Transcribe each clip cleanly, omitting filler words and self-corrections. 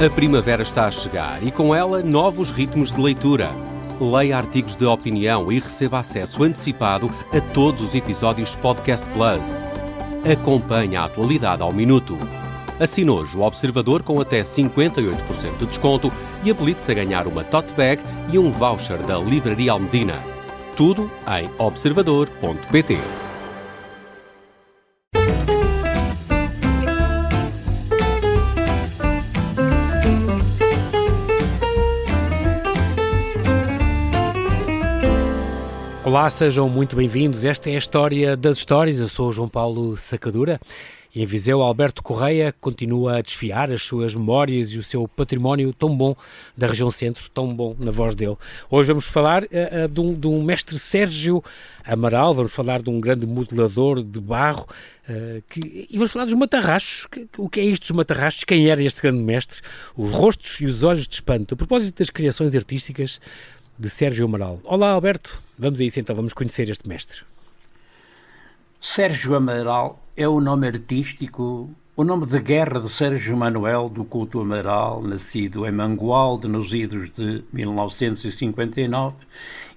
A primavera está a chegar e com ela novos ritmos de leitura. Leia artigos de opinião e receba acesso antecipado a todos os episódios de Podcast Plus. Acompanhe a atualidade ao minuto. Assine hoje o Observador com até 58% de desconto e habilite-se a ganhar uma tote bag e um voucher da Livraria Almedina. Tudo em observador.pt. Olá, sejam muito bem-vindos. Esta é a História das Histórias. Eu sou o João Paulo Sacadura e em Viseu, Alberto Correia continua a desfiar as suas memórias e o seu património tão bom da região centro, tão bom na voz dele. Hoje vamos falar de um mestre Sérgio Amaral, vamos falar de um grande modelador de barro e vamos falar dos matarrachos. O que é isto dos matarrachos? Quem era este grande mestre? Os rostos e os olhos de espanto. A propósito das criações artísticas de Sérgio Amaral. Olá, Alberto. Vamos a isso então, vamos conhecer este mestre. Sérgio Amaral é o nome artístico, o nome de guerra de Sérgio Manuel do Couto Amaral, nascido em Mangualde nos idos de 1959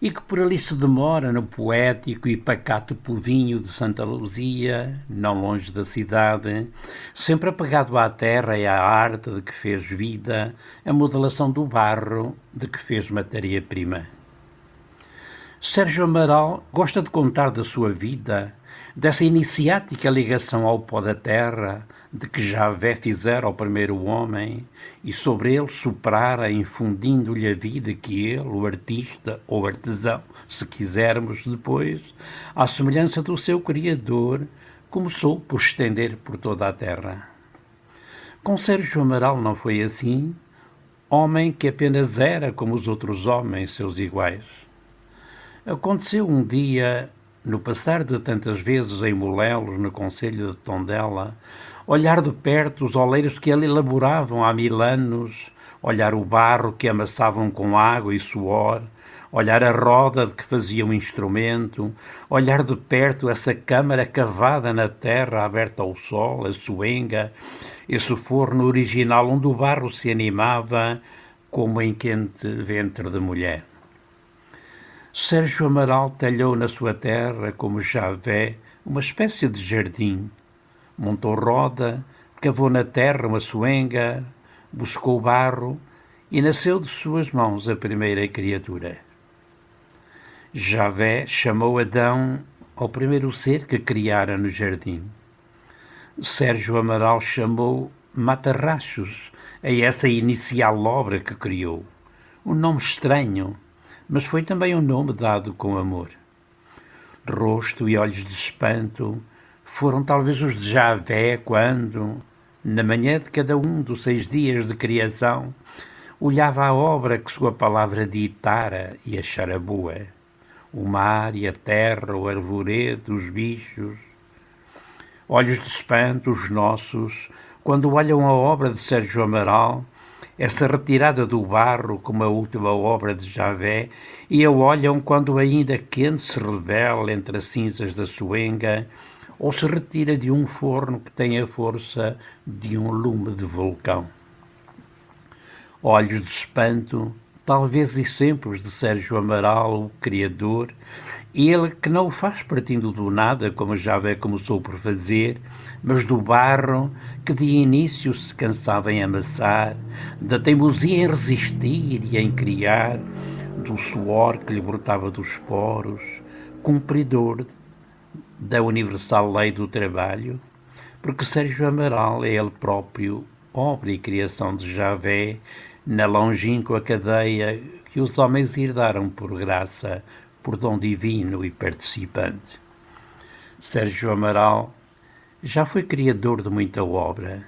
e que por ali se demora no poético e pacato povinho de Santa Luzia, não longe da cidade, sempre apegado à terra e à arte de que fez vida, a modelação do barro de que fez matéria-prima. Sérgio Amaral gosta de contar da sua vida, dessa iniciática ligação ao pó da terra, de que Javé fizera ao primeiro homem, e sobre ele soprara, infundindo-lhe a vida que ele, o artista ou artesão, se quisermos depois, à semelhança do seu Criador, começou por estender por toda a terra. Com Sérgio Amaral não foi assim, homem que apenas era como os outros homens, seus iguais. Aconteceu um dia, no passar de tantas vezes em Molelos, no concelho de Tondela, olhar de perto os oleiros que ali elaboravam há 1000 anos, olhar o barro que amassavam com água e suor, olhar a roda de que faziam um instrumento, olhar de perto essa câmara cavada na terra, aberta ao sol, a soenga, esse forno original onde o barro se animava como em quente ventre de mulher. Sérgio Amaral talhou na sua terra, como Javé, uma espécie de jardim. Montou roda, cavou na terra uma soenga, buscou barro e nasceu de suas mãos a primeira criatura. Javé chamou Adão ao primeiro ser que criara no jardim. Sérgio Amaral chamou matarrachos a essa inicial obra que criou. Um nome estranho, mas foi também um nome dado com amor. Rosto e olhos de espanto foram talvez os de Javé quando, na manhã de cada um dos 6 dias de criação, olhava a obra que sua palavra ditara e achara boa. O mar e a terra, o arvoredo, os bichos. Olhos de espanto, os nossos, quando olham a obra de Sérgio Amaral, essa retirada do barro como a última obra de Javé, e a olham quando ainda quente se revela entre as cinzas da soenga ou se retira de um forno que tem a força de um lume de vulcão. Olhos de espanto, talvez e sempre os de Sérgio Amaral, o Criador, e ele que não o faz partindo do nada, como Javé começou por fazer, mas do barro que de início se cansava em amassar, da teimosia em resistir e em criar, do suor que lhe brotava dos poros, cumpridor da universal lei do trabalho, porque Sérgio Amaral é ele próprio, obra e criação de Javé, na longínqua cadeia que os homens herdaram por graça, por dom divino e participante. Sérgio Amaral já foi criador de muita obra,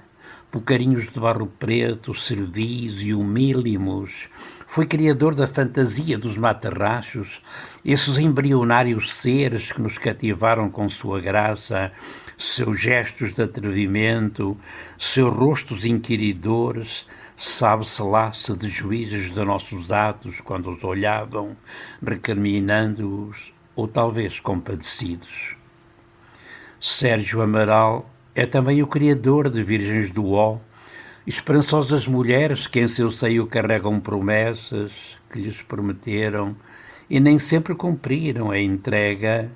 pucarinhos de barro preto, servis e humílimos, foi criador da fantasia dos matarrachos, esses embrionários seres que nos cativaram com sua graça, seus gestos de atrevimento, seus rostos inquiridores, sabe-se lá se de juízes de nossos atos quando os olhavam, recriminando-os ou talvez compadecidos. Sérgio Amaral é também o criador de Virgens do Ó, Esperançosas mulheres que em seu seio carregam promessas que lhes prometeram e nem sempre cumpriram a entrega,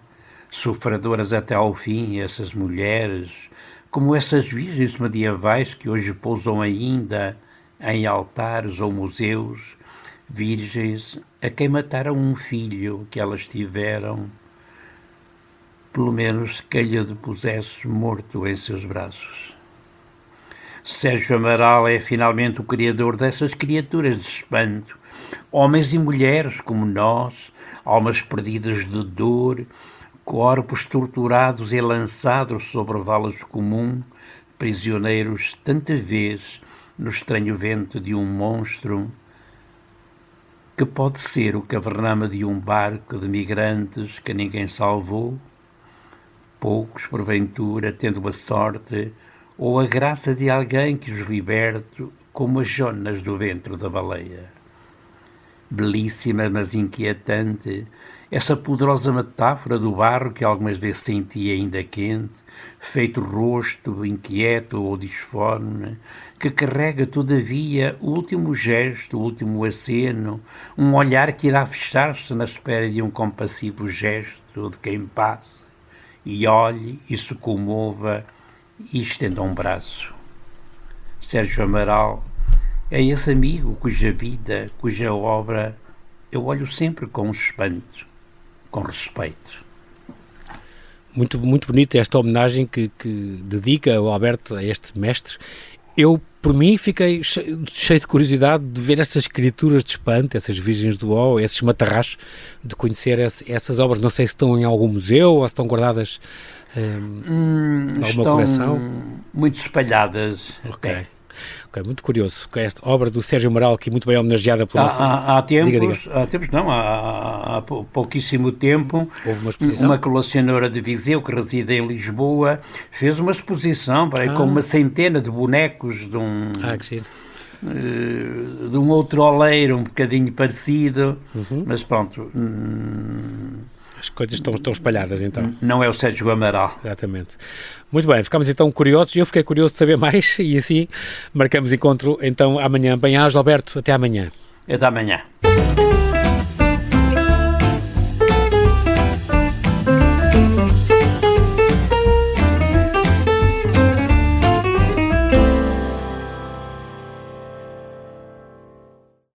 sofredoras até ao fim, essas mulheres, como essas virgens medievais que hoje pousam ainda em altares ou museus, virgens a quem mataram um filho que elas tiveram, pelo menos que lhe depusesse morto em seus braços. Sérgio Amaral é finalmente o criador dessas criaturas de espanto, homens e mulheres como nós, almas perdidas de dor, corpos torturados e lançados sobre valas comum, prisioneiros tanta vez no estranho vento de um monstro, que pode ser o cavername de um barco de migrantes que ninguém salvou, poucos, porventura, tendo a sorte ou a graça de alguém que os liberte, como as Jonas do ventre da baleia. Belíssima, mas inquietante, essa poderosa metáfora do barro que algumas vezes senti ainda quente, feito rosto inquieto ou disforme, que carrega, todavia, o último gesto, o último aceno, um olhar que irá fechar-se na espera de um compassivo gesto de quem passa, e olhe e se comova e estenda um braço. Sérgio Amaral é esse amigo cuja vida, cuja obra eu olho sempre com espanto, com respeito. Muito, muito bonita esta homenagem que dedica o Alberto a este mestre. Eu, por mim, fiquei cheio de curiosidade de ver essas criaturas de espanto, essas virgens do ó, esses matarrachos, de conhecer essas obras. Não sei se estão em algum museu ou se estão guardadas em alguma coleção. Muito espalhadas. Ok, muito curioso. Esta obra do Sérgio Amaral, aqui muito bem homenageada pelo nosso... Há pouquíssimo tempo, houve uma exposição. Uma colecionadora de Viseu, que reside em Lisboa, fez uma exposição com uma centena de bonecos de um outro oleiro um bocadinho parecido, mas pronto... As coisas estão espalhadas, então. Não é o Sérgio Amaral. Exatamente. Muito bem, ficamos então curiosos. Eu fiquei curioso de saber mais e assim marcamos encontro então amanhã. Bem-aja, Alberto. Até amanhã. Até amanhã.